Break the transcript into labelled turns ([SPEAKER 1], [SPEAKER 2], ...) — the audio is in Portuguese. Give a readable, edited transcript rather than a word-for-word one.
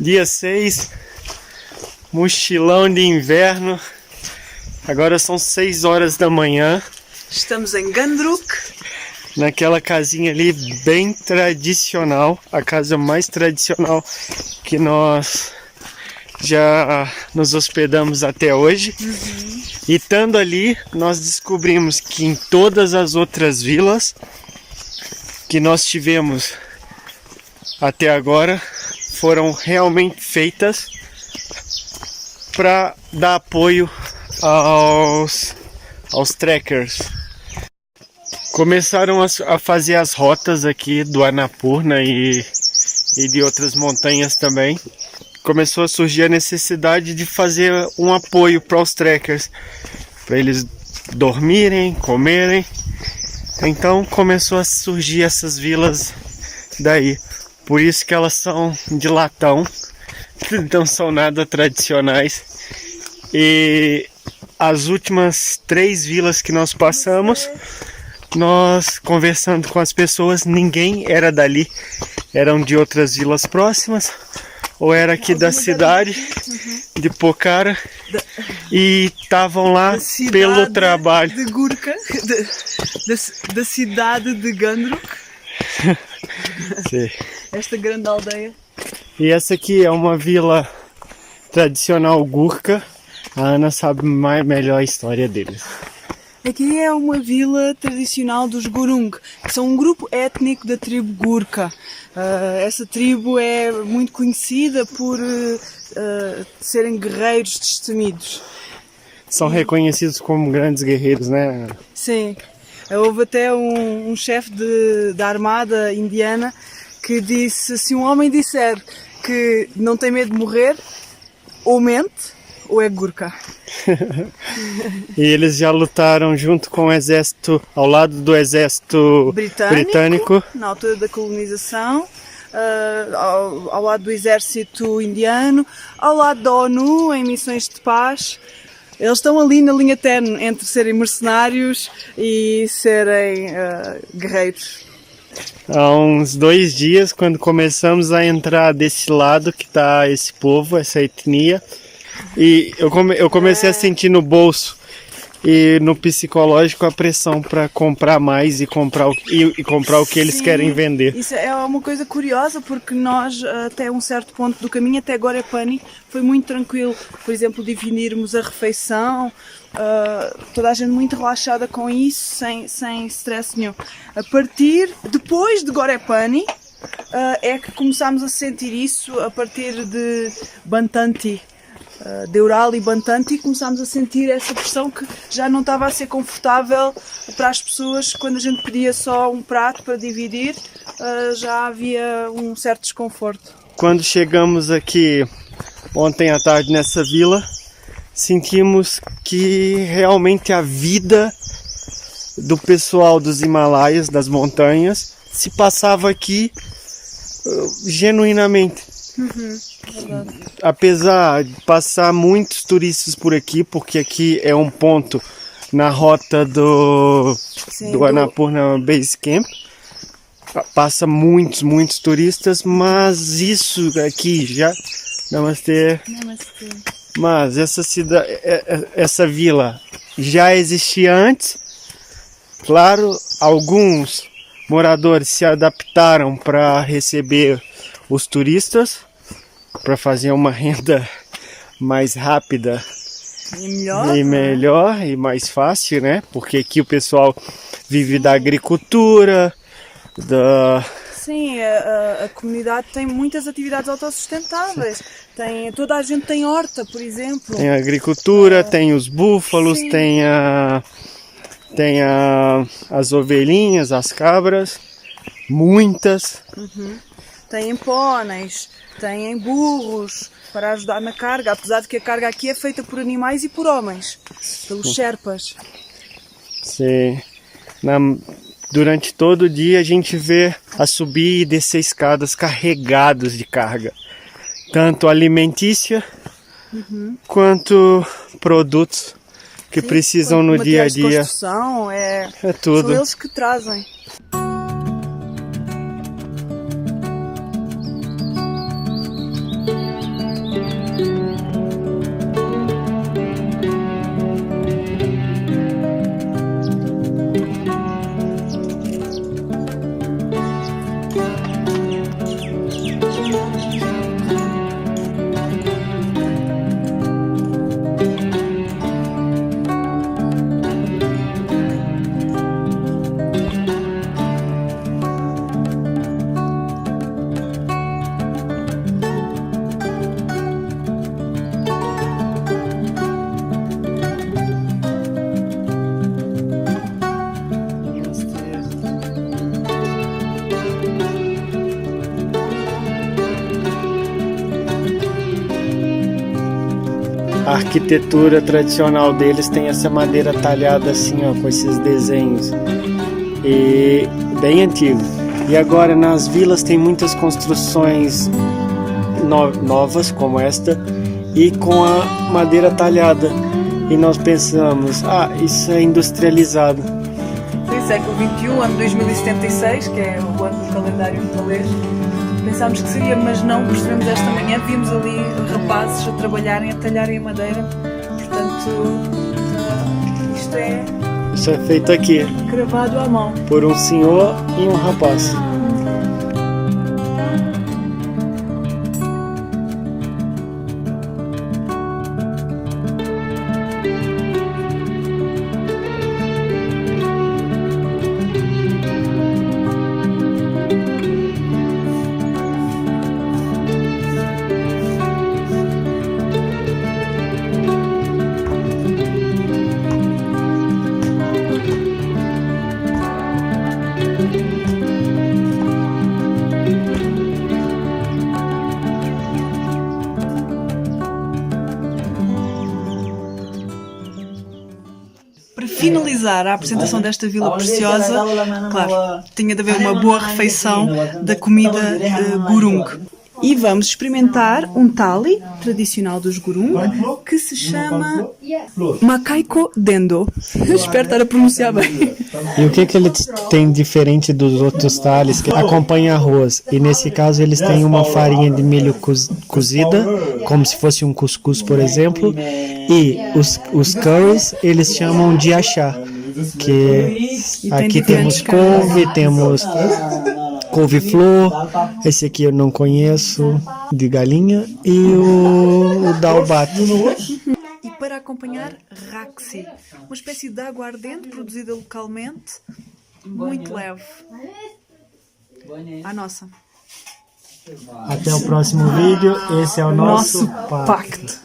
[SPEAKER 1] Dia 6, mochilão de inverno. Agora são 6 horas da manhã.
[SPEAKER 2] Estamos em Gandruk.
[SPEAKER 1] Naquela casinha ali bem tradicional, a casa mais tradicional que nós já nos hospedamos até hoje. E estando ali, nós descobrimos que em todas as outras vilas que nós tivemos até agora foram realmente feitas para dar apoio aos trekkers. Começaram a fazer as rotas aqui do Annapurna e de outras montanhas também. Começou a surgir a necessidade de fazer um apoio para os trekkers, para eles dormirem, comerem. Então começou a surgir essas vilas daí. Por isso que elas são de latão, não são nada tradicionais. E as últimas 3 vilas que nós passamos, nós conversando com as pessoas, ninguém era dali, eram de outras vilas próximas, ou era aqui da cidade de Pokhara, e estavam lá pelo trabalho.
[SPEAKER 2] De Gurkha, da cidade de Gandruk.
[SPEAKER 1] Sim.
[SPEAKER 2] Esta grande aldeia.
[SPEAKER 1] E essa aqui é uma vila tradicional Gurkha. A Ana sabe melhor a história deles.
[SPEAKER 2] Aqui é uma vila tradicional dos Gurung, que são um grupo étnico da tribo Gurkha. Essa tribo é muito conhecida por serem guerreiros destemidos.
[SPEAKER 1] São reconhecidos como grandes guerreiros, né?
[SPEAKER 2] Sim. Houve até um chefe da armada indiana que disse: se um homem disser que não tem medo de morrer, ou mente, ou é Gurkha.
[SPEAKER 1] E eles já lutaram junto com o exército, ao lado do exército britânico.
[SPEAKER 2] Na altura da colonização, ao lado do exército indiano, ao lado da ONU em missões de paz. Eles estão ali na linha terna entre serem mercenários e serem guerreiros.
[SPEAKER 1] Há uns 2 dias, quando começamos a entrar desse lado que está esse povo, essa etnia, e eu comecei a sentir no bolso e no psicológico a pressão para comprar mais e comprar o que eles querem vender.
[SPEAKER 2] Isso é uma coisa curiosa, porque nós, até um certo ponto do caminho, até Gorepani, foi muito tranquilo. Por exemplo, dividirmos a refeição, toda a gente muito relaxada com isso, sem stress nenhum. Depois de Gorepani, é que começámos a sentir isso a partir de Bantanti. De Ural e Bantanti, começámos a sentir essa pressão que já não estava a ser confortável para as pessoas. Quando a gente pedia só um prato para dividir, já havia um certo desconforto.
[SPEAKER 1] Quando chegamos aqui ontem à tarde nessa vila, sentimos que realmente a vida do pessoal dos Himalaias, das montanhas, se passava aqui genuinamente. Apesar de passar muitos turistas por aqui, porque aqui é um ponto na rota do Annapurna Base Camp, passa muitos turistas, mas isso aqui já Namastê. Mas essa vila já existia antes. Claro, alguns moradores se adaptaram para receber os turistas, para fazer uma renda mais rápida e melhor e mais fácil, né? Porque aqui o pessoal vive da agricultura,
[SPEAKER 2] Sim, a comunidade tem muitas atividades autossustentáveis. Toda a gente tem horta, por exemplo.
[SPEAKER 1] Tem a agricultura, tem os búfalos,
[SPEAKER 2] sim.
[SPEAKER 1] tem as ovelhinhas, as cabras, muitas.
[SPEAKER 2] Tem pôneis, tem burros para ajudar na carga, apesar de que a carga aqui é feita por animais e por homens, pelos Sherpas.
[SPEAKER 1] Sim. Durante todo o dia a gente vê a subir e descer escadas carregados de carga, tanto alimentícia quanto produtos que precisam no dia a dia.
[SPEAKER 2] Construção, é
[SPEAKER 1] tudo.
[SPEAKER 2] São eles que trazem.
[SPEAKER 1] A arquitetura tradicional deles tem essa madeira talhada assim, ó, com esses desenhos. E bem antigo. E agora nas vilas tem muitas construções novas como esta e com a madeira talhada. E nós pensamos, isso é industrializado.
[SPEAKER 2] Sim, século XXI, ano 2076, que é o ano do calendário metalês. Pensámos que seria, mas não, percebemos esta manhã, vimos ali rapazes a trabalharem, a talharem a madeira. Portanto,
[SPEAKER 1] Isso é feito aqui.
[SPEAKER 2] Cravado à mão.
[SPEAKER 1] Por um senhor e um rapaz.
[SPEAKER 2] Para finalizar a apresentação desta vila preciosa, claro, tinha de haver uma boa refeição da comida gurung. E vamos experimentar um thali tradicional dos gurung que se chama Makaiko Dendo. Espero estar a pronunciar bem.
[SPEAKER 1] E o que ele tem diferente dos outros thalis? Que acompanha arroz. E nesse caso eles têm uma farinha de milho cozida, como se fosse um cuscuz, por exemplo. E os curries eles chamam de achá. Que aqui temos couve, temos couve-flor, esse aqui eu não conheço, de galinha, e o dalbat.
[SPEAKER 2] E para acompanhar, raksi, uma espécie de água ardente produzida localmente, muito leve. A nossa.
[SPEAKER 1] Até o próximo vídeo, esse é o nosso
[SPEAKER 2] pacto.